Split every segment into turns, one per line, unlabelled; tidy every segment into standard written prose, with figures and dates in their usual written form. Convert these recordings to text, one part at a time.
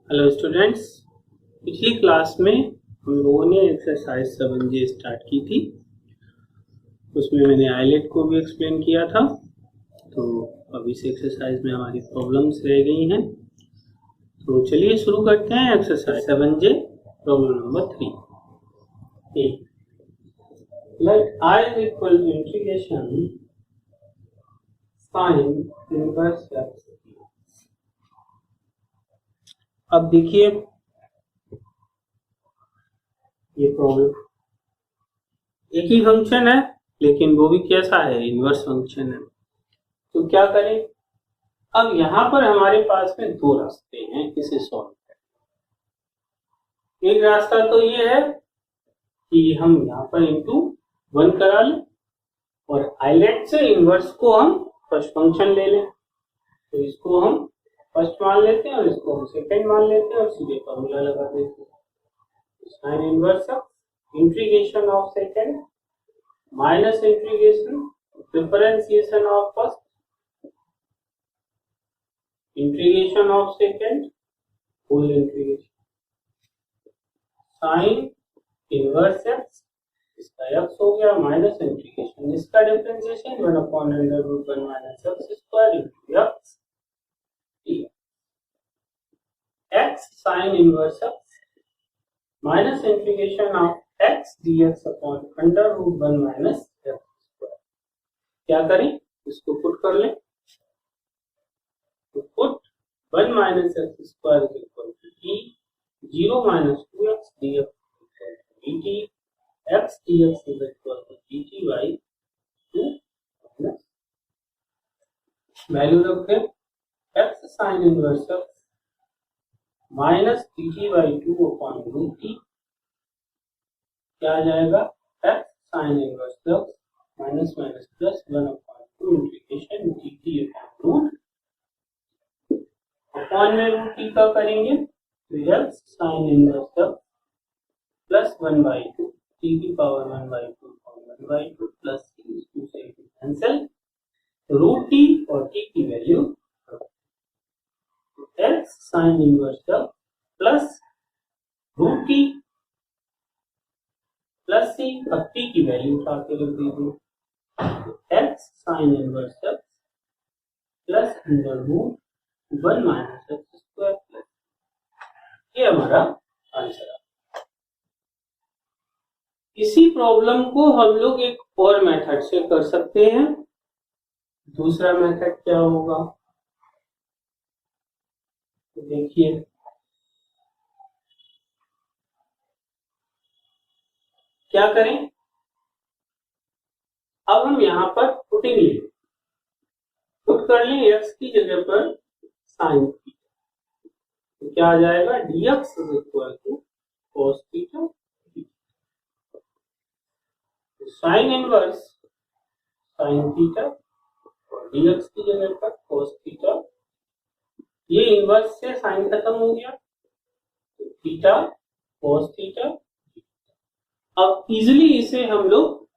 Hello students, पिछली class में हम लोगों ने एक्सरसाइज 7J स्टार्ट की थी। उसमें मैंने आइलेट को भी एक्सप्लेन किया था। तो अब इस एक्सरसाइज में हमारी प्रॉब्लम्स रह गई हैं। तो चलिए शुरू करते हैं exercise 7J problem number 3। Let I is equal to integration sin inverse x। अब देखिए ये प्रॉब्लम एक ही फंक्शन है, लेकिन वो भी कैसा है, इनवर्स फंक्शन है। तो क्या करें, अब यहां पर हमारे पास में दो रास्ते हैं इसे सॉल्व करने। एक रास्ता तो ये है कि हम यहां पर इंटू 1 करा लें और आइलेट से इनवर्स को हम फर्स्ट फंक्शन ले लें। तो इसको हम फर्स्ट मान लेते हैं और इसको हम सेकंड मान लेते हैं और सीधे फॉर्मूला लगा देते हैं। Sine inverse integration of second minus integration differentiation of first integration of second whole integration sine inverse x, इसका एक्स हो गया माइनस इंटीग्रेशन इसका differentiation 1/√1 minus x square into x x sine inverse x minus integration of x dx upon √1 minus x square. क्या करें, इसको put कर लें। तो put 1 minus x square is equal to t 0 minus 2x dx equal to dt x dx is equal to dt by 2 minus value रखें x sine inverse x minus dt by 2 upon root t। क्या आ जाएगा, x sine inverse x minus minus plus 1 upon 2 integration dt upon root upon में root t का करेंगे तो x sine inverse x plus 1/2 t की power 1/2 upon 1/2 plus 2 से cancel root t और t की value x sine inverse x plus root t plus c, अब t की वैल्यू उठा के रख दीजिए। x sine inverse x plus √1 minus x square plus, ये हमारा आंसर है। इसी प्रॉब्लम को हम लोग एक और मेथड से कर सकते हैं। दूसरा मेथड क्या होगा, तो देखिए क्या करें। अब हम यहां पर पुटिंग ले पुट कर लें x की जगह पर साइन थीटा, तो क्या आ जाएगा dx is equal to cos theta. Sine inverse sine theta और dx की जगह पर cos थीटा, ये इनवर्स से साइन खत्म हो गया तो थीटा cos थीटा। अब इजिली इसे हम लोग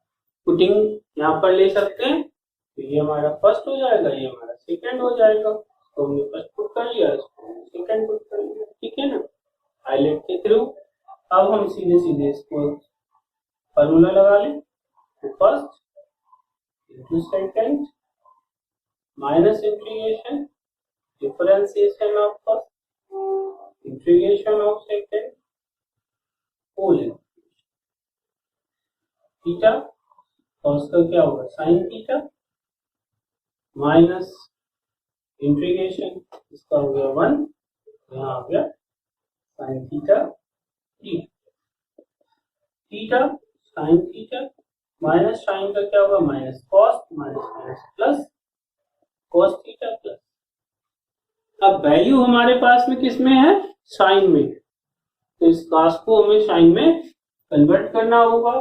पुटिंग यहां पर ले सकते हैं। तो ये हमारा फर्स्ट हो जाएगा, ये हमारा सेकंड हो जाएगा। तो हमने फर्स्ट पुट कर लिया, इसको सेकंड पुट कर लिया, ठीक है ना, आइलेट के थ्रू। अब हम सीधे सीधे इसको फॉर्मूला लगा लें। तो first into second minus integration differentiation of first integration of second whole theta और उसका क्या होगा साइन थीटा माइनस इंटीग्रेशन इसका हो गया 1, यहाँ आ गया sine theta theta sine theta minus sine का क्या होगा minus cos minus minus plus cos theta plus. अब वैल्यू हमारे पास में किस में है, साइन में, तो इस कॉस को हमें साइन में कन्वर्ट करना होगा।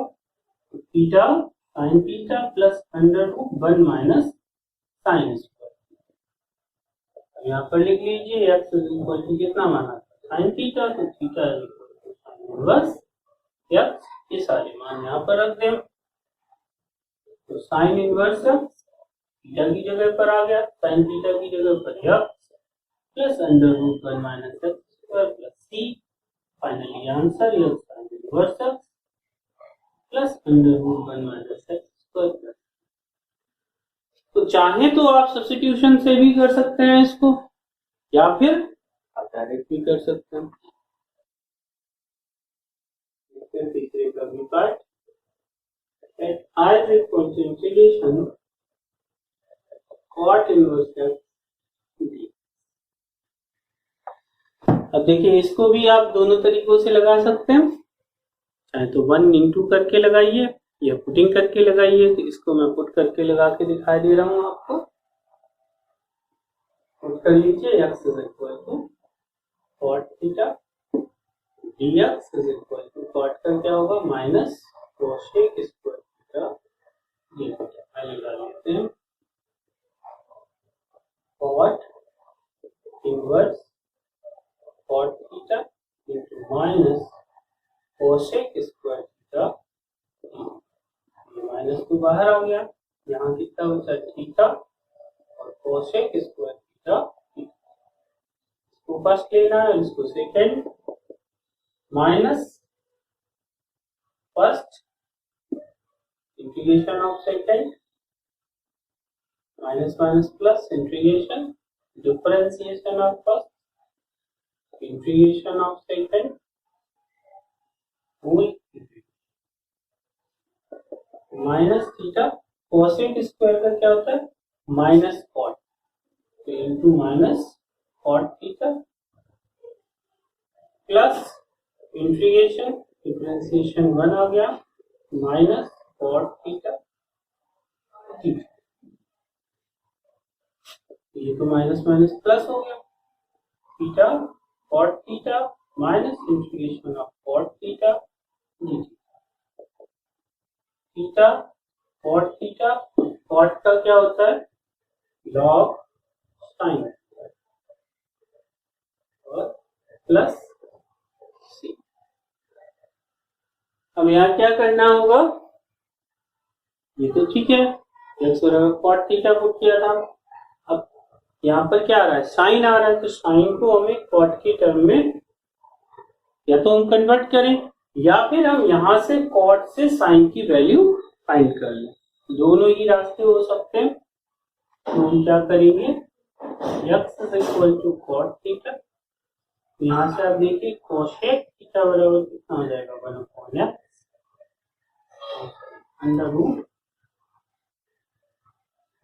Theta sine theta plus √1 minus sine square. यहाँ पर लिख लीजिए x इक्वल टू कितना माना साइन थीटा, तो theta equal to sine inverse x, ये सारे मान यहाँ पर रख दें। तो साइन इनवर्स थीटा की जगह पर आ गया, साइन थीटा की जगह पर x plus √1 minus x square plus c, finally answer यह sine inverse x plus under root 1 minus x square plus. तो चाहे तो आप सब्स्टिट्यूशन से भी कर सकते हैं इसको, या फिर आप डायरेक्ट भी कर सकते हैं। तीसरे का भी part, at I is equal to integration cot inverse x d। अब देखिए इसको भी आप दोनों तरीकों से लगा सकते हैं, चाहे तो 1 इंटू करके लगाइए या पुटिंग करके लगाइए। तो इसको मैं पुट करके लगा के दिखाई दे रहा हूं आपको। पुट कर लीजिए, x is equal to cot theta dx is equal to cot का क्या होगा minus cosec square theta d theta. पहले लगा लेते हैं cot inverse cot theta into minus cosec square theta. ये माइनस तो बाहर आ गया, यहाँ कितना बचा थीटा और cosec स्क्वायर थीटा। इसको फर्स्ट लेना है, इसको second, minus first integration of second, minus minus plus integration differentiation of first integration of second whole minus theta. Cosec square का क्या होता है माइनस कॉट, तो into minus cot theta plus integration differentiation 1 आ गया माइनस कॉट थीटा। ये तो minus minus plus हो गया, theta cot theta minus integration of cot theta d theta cot theta. Cot का क्या होता है लॉग साइन और प्लस सी। अब यहाँ क्या करना होगा, ये तो ठीक है, x बराबर कॉट थीटा पुट किया था। अब यहाँ पर क्या आ रहा है साइन आ रहा है, तो साइन को हमें कॉट की टर्म में या तो हम कन्वर्ट करें या फिर हम यहां से कॉट से साइन की वैल्यू फाइंड कर लें। दोनों ही रास्ते हो सकते हैं। तो हम क्या करेंगे, x is equal to cot theta, यहां से आप देखिए कोसेक थीटा बराबर कितना हो जाएगा 1/x under root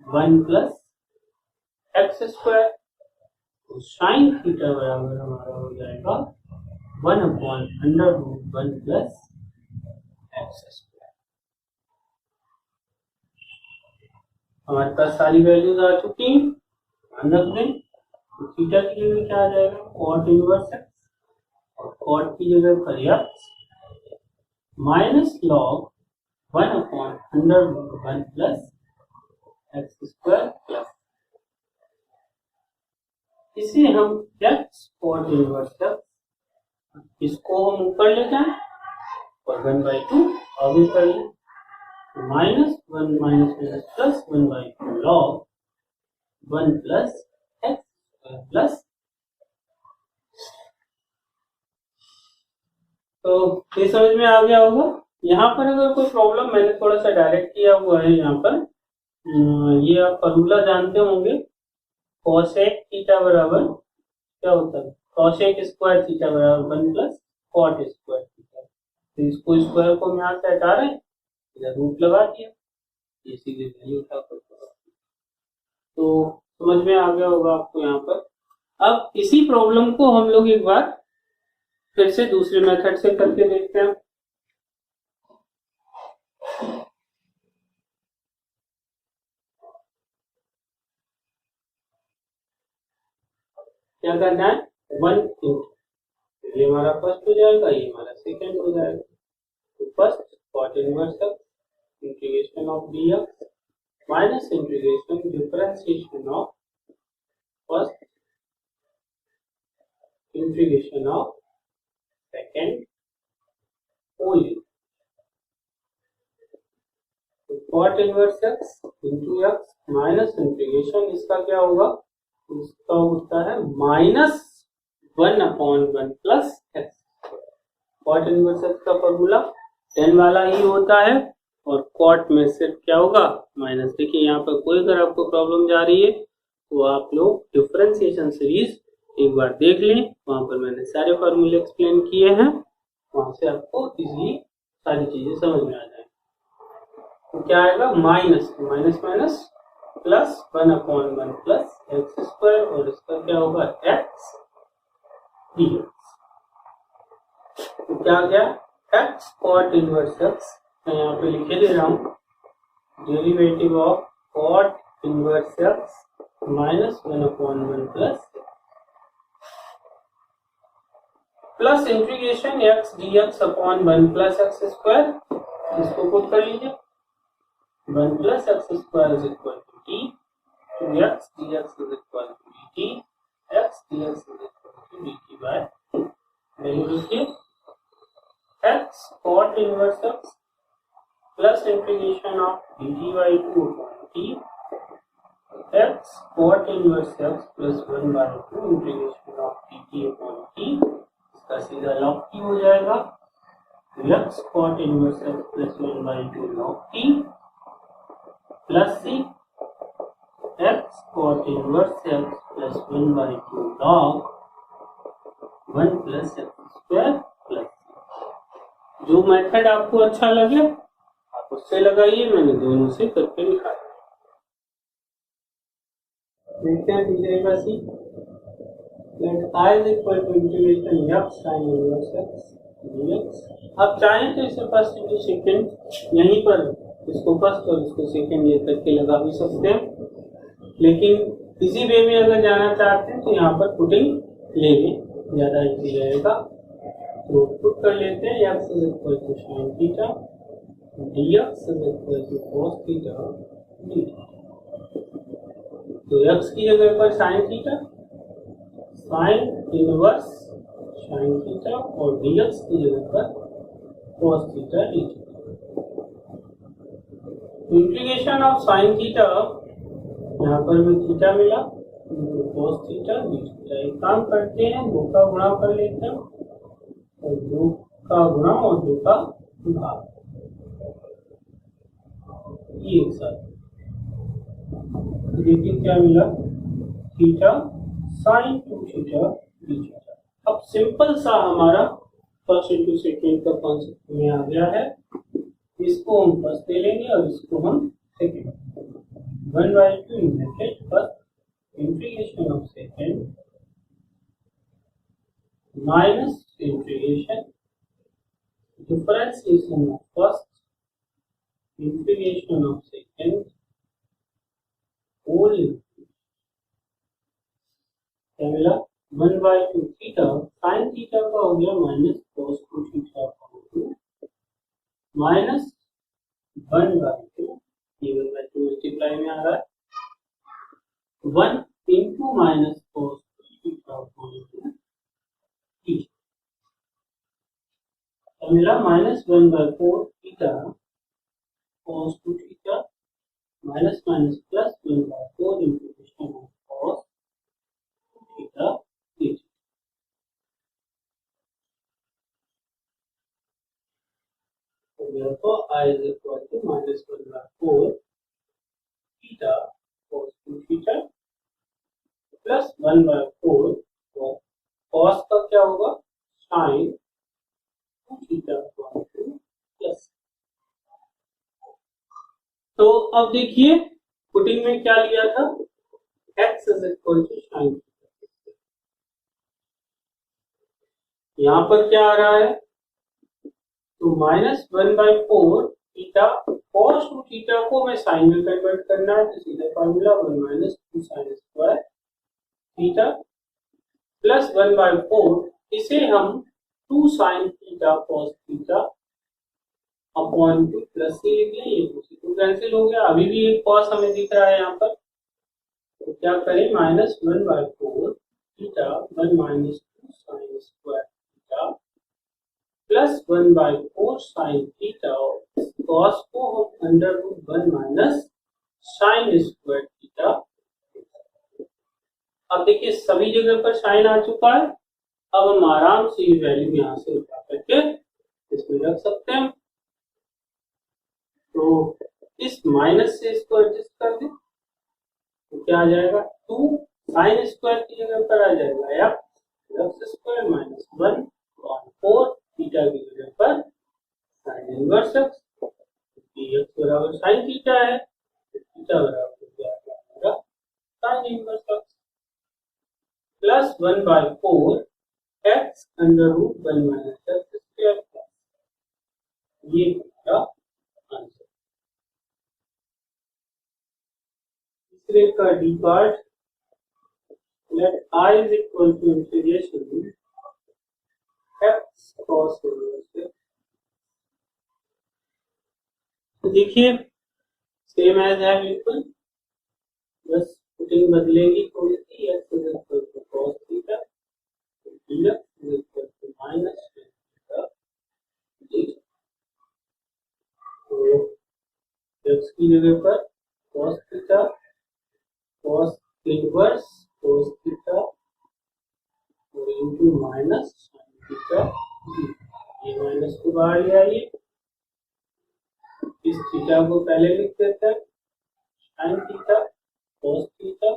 1 plus x square. तो साइन थीटा बराबर हमारा हो जाएगा 1/√1 प्लस एक्स स्क्वायर। हमारे पास सारी वैल्यूज आ चुकी हैं, ध्यान रख दें। तो थीटा की जगह क्या आ जाएगा कॉट इनवर्स एक्स, और कॉट की जगह पर x minus log 1/√1 plus x square plus, इसे हम x कॉट इनवर्स एक्स, इसको हम ऊपर ले जाएं और 1/2 आगे कर लें, minus 1 minus minus plus 1/2 log 1 plus x plus. तो ये समझ में आ गया होगा। यहाँ पर अगर कोई प्रॉब्लम, मैंने थोड़ा सा डायरेक्ट किया हुआ है यहाँ पर, ये आप फॉर्मूला जानते होंगे, कोसेक थीटा बराबर क्या होता है कोसेक स्क्वायर थीटा बराबर 1 प्लस कॉट स्क्वायर थीटा। तो इसको स्क्वायर को हम यहाँ से हटा रहे हैं, इधर रूट लगा दिया, ये सीधे वैल्यू उठा कर, तो समझ में आ गया होगा आपको यहाँ पर। अब इसी प्रॉब्लम को हम लोग एक बार फिर से दूसरे मेथड से करके देखते हैं। क्या करना है 1 इंटू, ये हमारा फर्स्ट हो जाएगा, ये हमारा सेकंड हो जाएगा। तो first cot inverse x integration of dx minus integration differentiation of first integration of second whole. तो cot inverse x into x minus integration, इसका क्या होगा, इसका होता है minus 1/1 plus x. Cot inverse x का फॉर्मूला tan वाला ही होता है और कॉट में सिर्फ क्या होगा माइनस। देखिए यहाँ पर कोई अगर आपको प्रॉब्लम जा रही है तो आप लोग डिफरेंशिएशन सीरीज एक बार देख लें, वहां पर मैंने सारे फॉर्मूले एक्सप्लेन किए हैं, वहां से आपको इजीली सारी चीजें समझ में आ जाए। तो क्या आएगा minus minus minus plus 1/1 plus x square और इसका क्या होगा एक्स डीएक्स। तो क्या क्या एक्स कॉट इनवर्स एक्स, मैं यहाँ पे लिखे दे रहा हूँ derivative of cot inverse x minus 1/1 plus integration x dx upon 1 plus x square, इसको पुट कर लीजिए 1 plus x square is equal to t, 2x dx is equal to dt, x dx is equal to dt by value लिखिए x cot inverse x plus integration of dt by 2 upon t, x cot inverse x plus 1 by 2 integration of dt upon t, इसका सीधा log t हो जाएगा, x cot inverse x plus 1 by 2 log t plus c x cot inverse x plus 1 by 2 log 1 plus x square plus c। जो method आपको अच्छा लगे आप उससे लगाइए, मैंने दोनों से करके दिखाया। देखते हैं तीसरे का c, let I is equal to integration x sin inverse x dx। आप चाहें तो इसे फर्स्ट इंटू सेकंड यहीं पर इसको फर्स्ट और इसको सेकंड ये करके लगा भी सकते हैं, लेकिन इसी वे में अगर जाना चाहते हैं तो यहाँ पर पुटिंग ले लें, ज्यादा इजी रहेगा। तो पुट कर लेते हैं x is equal to sin theta dx is equal to cos theta dt। तो x की जगह पर sin theta, sin inverse sin theta और dx की जगह पर cos theta dt। Integration of sin theta, यहाँ पर भी थीटा मिला cos थीटा डी थीटा। एक काम करते हैं 2 का गुणा कर लेते हैं और 2 का गुणा और 2 का भाग ये एक साथ। देखिए क्या मिला theta sin 2 theta d theta. अब सिंपल सा हमारा फर्स्ट इंटू सेकेंड का कॉन्सेप्ट में आ गया है, इसको हम फर्स्ट ले लेंगे और इसको हम second. 1 by 2 in bracket first integration of second minus integration differentiation of first integration of second whole क्या मिला 1 by 2 थीटा sin थीटा का हो गया माइनस cos 2 थीटा का 2 माइनस 1 by 2, ये 1 by 2 मल्टीप्लाई में आ रहा है 1 into minus cos 2 theta upon 2 तो मिला minus 1 by 4 theta cos 2 theta minus minus plus 1 by 4 integration of cos 2 theta D. Therefore, I is equal to minus 1 by 4 theta cos 2 theta plus 1 by 4 तो cos का क्या होगा sin 2 theta upon 2 plus। तो अब देखिए putting में क्या लिया था x is equal to sin theta, यहाँ पर क्या आ रहा है तो minus 1 by 4 theta cos 2 theta को मैं साइन में कन्वर्ट करना है तो सीधा formula 1 minus 2 sine square theta plus 1 by 4 इसे हम 2 sine theta cos theta upon 2 plus c लिख लें, ये 2 से 2 कैंसिल हो गया, अभी भी एक cos हमें दिख रहा है यहाँ पर, तो क्या करें minus 1 by 4 theta 1 minus 2 sine square theta plus 1 by 4 sine theta और cos को हम under root 1 minus sine square theta. अब देखिए सभी जगह पर साइन आ चुका है अब हम आराम से ये वैल्यू यहाँ से उठा करके इसमें रख सकते हैं। तो इस माइनस से इसको एडजस्ट कर दें तो क्या आ जाएगा, 2 साइन स्क्वायर की जगह पर आ जाएगा एक्स स्क्वायर माइनस 1/4 थीटा की जगह पर साइन इनवर्स एक्स, एक्स बराबर साइन थीटा है, थीटा बराबर क्या आएगा sine inverse x plus 1/4 x under root 1 minus x square, ये हमारा आंसर। तीसरे का D part, let I is equal to integration x cos inverse x। तो देखिए सेम एज है बिल्कुल, बस पुटिंग बदलेगी थोड़ी सी, x is equal to cos theta, dx is equal to minus theta dx। तो x की जगह पर cos theta, cos inverse cos theta into minus sine theta, ये माइनस को बाहर ले आइए, इस थीटा को पहले लिख देते हैं sign theta cos theta,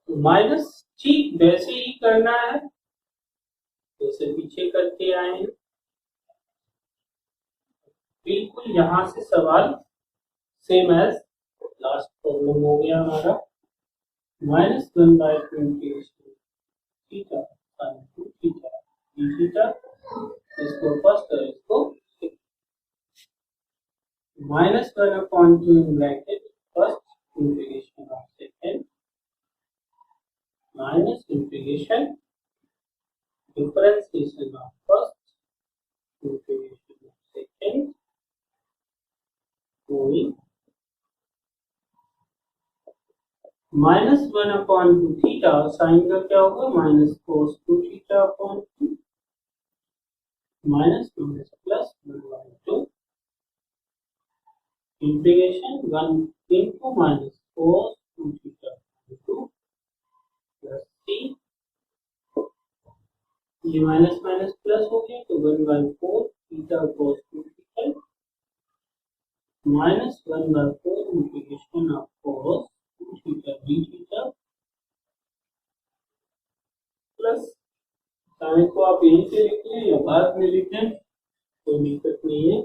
minus ठीक वैसे ही करना है जैसे पीछे करके आए हैं, बिल्कुल यहाँ से सवाल सेम एज लास्ट प्रॉब्लम हो गया हमारा, -1/2 theta sine 2 theta d theta, इसको फर्स्ट और इसको -1/2 in bracket first integration of second minus integration differentiation of first integration of second going -1/2 theta sine का क्या होगा minus cos 2 theta upon 2 minus minus plus 1/2 integration 1 into minus cos 2 theta 2 plus c, ये minus minus plus हो गया तो 1/4 theta cos 2 theta minus 1/4 integration of cos 2 theta d theta plus sign को आप यहीं से लिख लें या बाद में लिख लें, कोई दिक्कत नहीं है।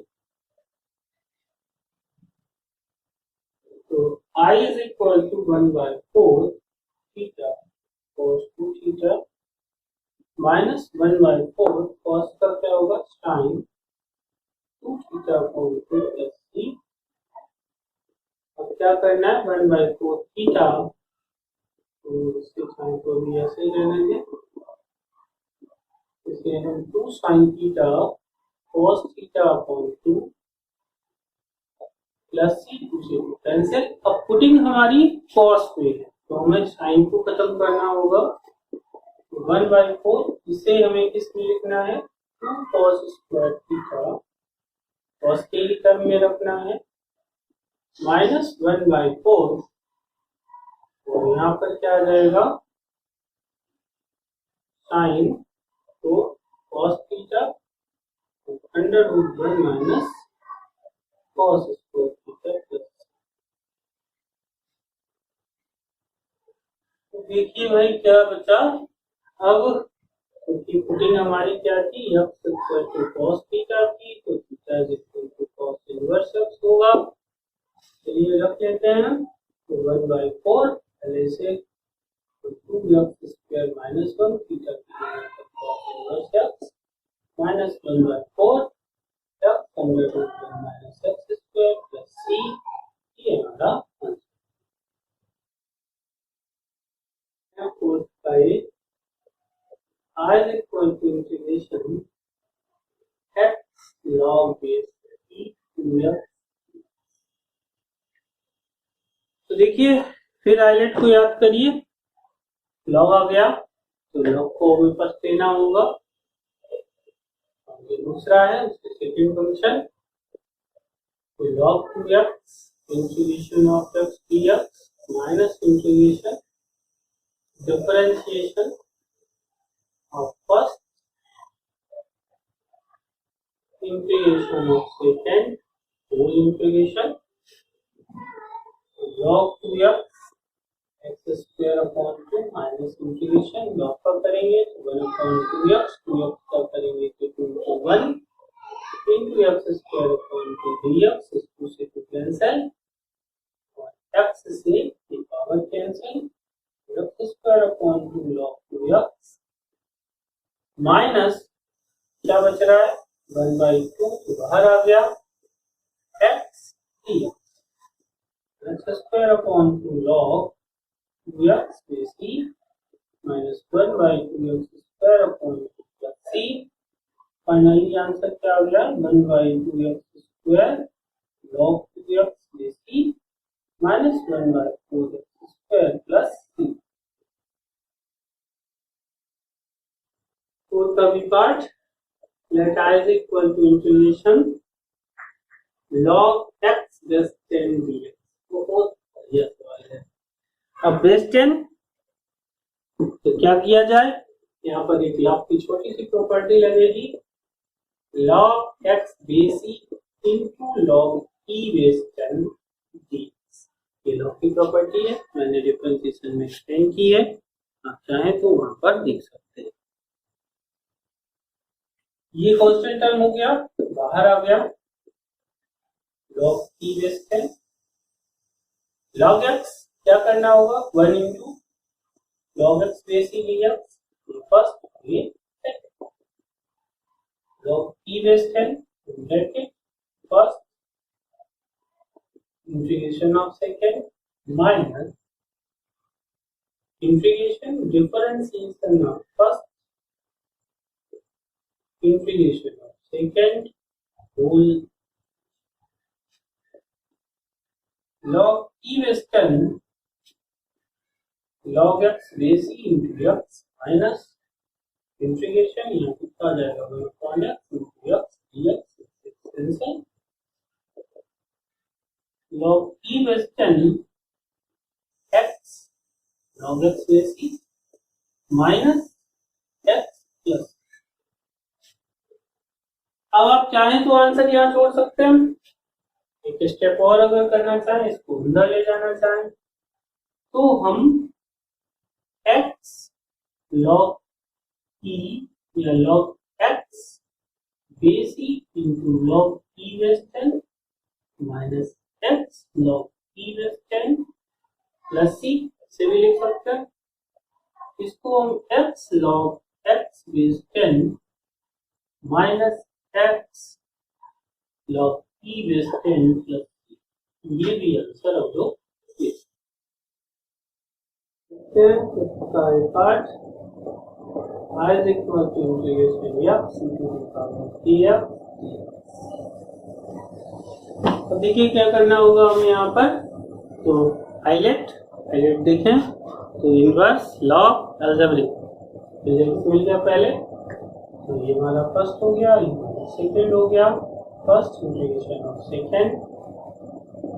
तो I is equal to 1/4 theta cos 2 theta minus 1/4 cos का क्या होगा sin 2 theta upon 2 plus c। अब क्या करना है 1/4 थीटा, तो इसके साइन को भी ऐसे ही रहने दें, इसे हम 2 sin theta cos theta upon 2 plus c दूसरे को कैंसिल। अब पुटिंग हमारी कॉस में है तो हमें साइन को खत्म करना होगा, 1/4 इसे हमें किस में लिखना है 2 cos स्क्वायर थीटा cos के टर्म में रखना है माइनस 1/4 और यहाँ पर क्या आ जाएगा साइन तो cos theta under root 1 minus cos square theta plus. तो देखिए भाई क्या बचा, अब क्योंकि पुटिंग हमारी क्या थी x equal to cos theta थी तो theta is equal to cos inverse x होगा, चलिए रख लेते हैं तो 1/4 पहले से 2x स्क्वायर माइनस 1 थीटा की जगह पर cos inverse x minus 1/4 x under root 1 minus x square plus c, ये हमारा आंसर है। फोर्थ का ये I is equal to integration x log base e to x। तो देखिए फिर आइलेट को याद करिए, लॉग आ गया तो लॉग को वापस लेना होगा, ये दूसरा है उसके सेकंड फंक्शन तो log 2x integration of x dx minus integration differentiation of first, integration of second, whole integration log 2x x square upon 2 minus integration log का करेंगे तो 1 upon 2x 2x का करेंगे तो 2 to 1 into x square upon 2 dx, इस 2 से 2 cancel और x से ये power cancel, x square upon 2 log 2x minus क्या बच रहा है 1/2 तो बाहर आ गया x dx, x square upon 2 log 2x plus c minus 1/2x square upon 2 plus c. Finally answer क्या आ गया 1/2x square log 2x plus c minus 1/4x square plus c. Fourth का भी part, let i is equal to integration log x plus 10 dx. बहुत बढ़िया सवाल है। अब base 10 तो क्या किया जाए, यहाँ पर एक लॉग की छोटी सी प्रॉपर्टी लगेगी, log x base e into log e base 10 dx। ये लॉग की प्रॉपर्टी है, मैंने डिफरेंशिएशन में एक्सटेंड की है, आप चाहें तो वहां पर देख सकते हैं। ये कांस्टेंट टर्म हो गया, बाहर आ गया log e base 10, log x क्या करना होगा 1 into log x base e dx, first ये log e base 10 bracket first integration of second minus integration differentiation of first integration of second whole log e base 10 log x base e into x minus integration यहाँ कितना जाएगा 1 upon x into x dx extension log e base 10 x log x base e minus x plus. अब आप चाहें तो answer यहाँ छोड़ सकते हैं, एक स्टेप और अगर करना चाहें, इसको अंदर ले जाना चाहें तो हम x log e या log x base e into log e base 10 minus x log e base 10 plus c से भी लिख सकते हैं। इसको हम x log x base 10 minus x log e base 10 plus c, ये भी आंसर हम लोग part I is equal to integration x into the power dx। तो देखिए क्या करना होगा हमें यहाँ पर, तो हाईलाइट देखें तो इनवर्स लॉग अलजेब्रिक मिल गया पहले, तो ये हमारा फर्स्ट हो गया, ये सेकंड हो गया, first integration of second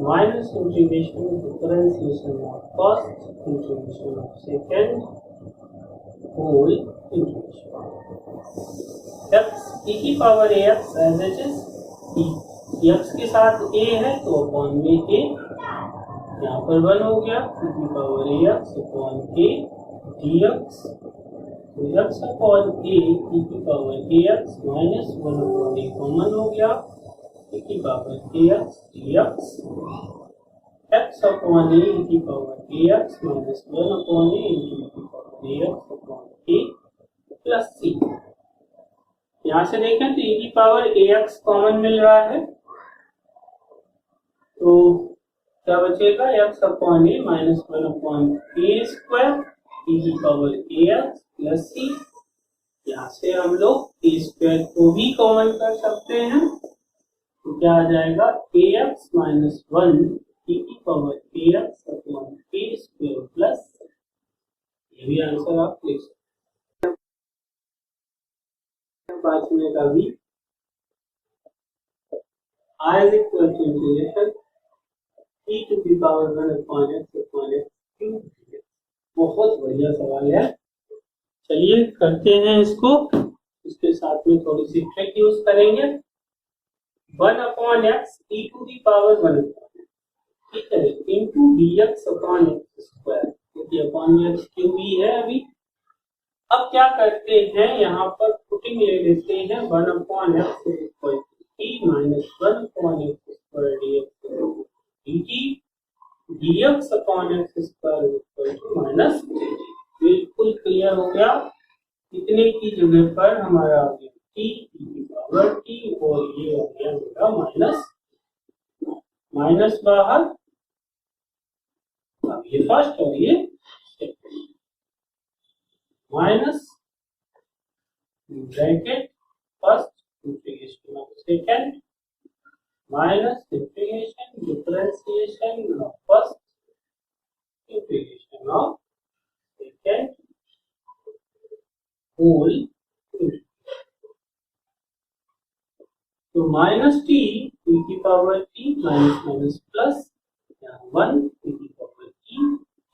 minus integration differentiation of first integration of second whole integration x e की power ax as it is, x के साथ a है तो अपॉन में a, यहाँ पर 1 हो गया e की power ax upon a dx, तो x अपॉन a e की power ax minus 1 upon a common हो गया e की power ax dx, x upon a e की power ax minus 1 upon a into e की power ax upon a plus c। यहाँ से देखें तो e की पावर ax कॉमन मिल रहा है, तो क्या बचेगा x upon a minus 1 upon a square e की पावर ax प्लस c। यहाँ से हम लोग a स्क्वायर को भी कॉमन कर सकते हैं, तो क्या आ जाएगा ax माइनस 1 e की power ax upon a square plus, ये भी आंसर आप लिख सकते हैं। पांचवें का भी I is equal to integration e to the power 1 upon x cube बहुत बढ़िया सवाल है। चलिए करते हैं इसको। इसके साथ में थोड़ी सी ट्रिक यूज करेंगे। 1/x e to the power 1, ठीक है, into dx upon x square, क्योंकि अपॉन एक्स क्यों भी है अभी। अब क्या करते हैं, यहाँ पर पुटिंग ले लेते हैं 1/x equal to minus 1/x square dt dx upon x square equal to minus. बिल्कुल क्लियर हो गया। इतने की जगह पर हमारा आ गया टी की पावर टी, और ये हो गया मेरा माइनस, माइनस बाहर। अब ये फर्स्ट और ये second, minus bracket first integration of second minus integration differentiation of first integration of second whole. तो माइनस टी की power T minus minus plus 1 की power T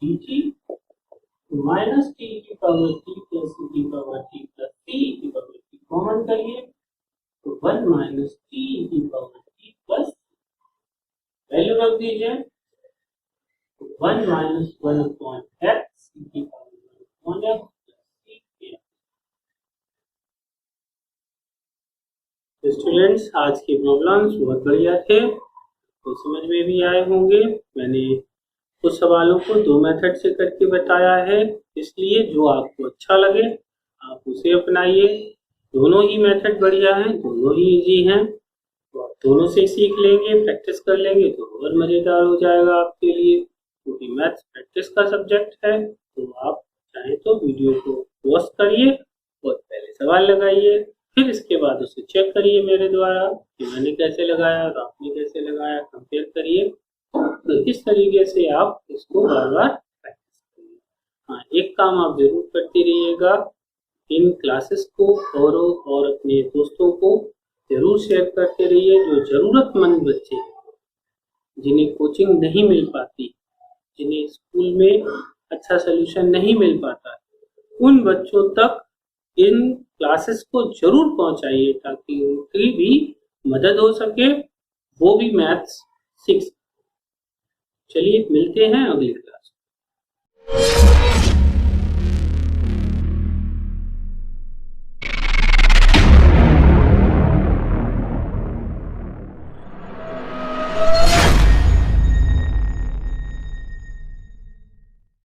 dt, minus T की power T plus की power T plus T की power T common करिए, तो 1 minus T की power T plus value रख दीजिए, 1 माइनस 1 अपॉन एक्स की पावर 1 अपॉन एक्स। स्टूडेंट्स, आज के प्रॉब्लम्स बहुत बढ़िया थे, तो समझ में भी आए होंगे। मैंने कुछ सवालों को 2 मेथड से करके बताया है, इसलिए जो आपको अच्छा लगे आप उसे अपनाइए। दोनों ही मेथड बढ़िया हैं, दोनों ही इजी हैं, तो आप दोनों से सीख लेंगे, प्रैक्टिस कर लेंगे तो और मज़ेदार हो जाएगा आपके लिए, क्योंकि मैथ्स प्रैक्टिस का सब्जेक्ट है। तो आप चाहें तो वीडियो को पॉज करिए और पहले सवाल लगाइए, फिर इसके बाद उसे चेक करिए मेरे द्वारा कि मैंने कैसे लगाया और आपने कैसे लगाया, कंपेयर करिए। तो इस तरीके से आप इसको बार बार प्रैक्टिस करिए। हाँ, एक काम आप जरूर करते रहिएगा, इन क्लासेस को औरों और अपने दोस्तों को जरूर शेयर करते रहिए। जो जरूरतमंद बच्चे जिन्हें कोचिंग नहीं मिल पाती, जिन्हें स्कूल में अच्छा सोल्यूशन नहीं मिल पाता, उन बच्चों तक इन क्लासेस को जरूर पहुंचाइए, ताकि उनकी भी मदद हो सके, वो भी मैथ्स सीख सके। चलिए मिलते हैं अगली क्लास में।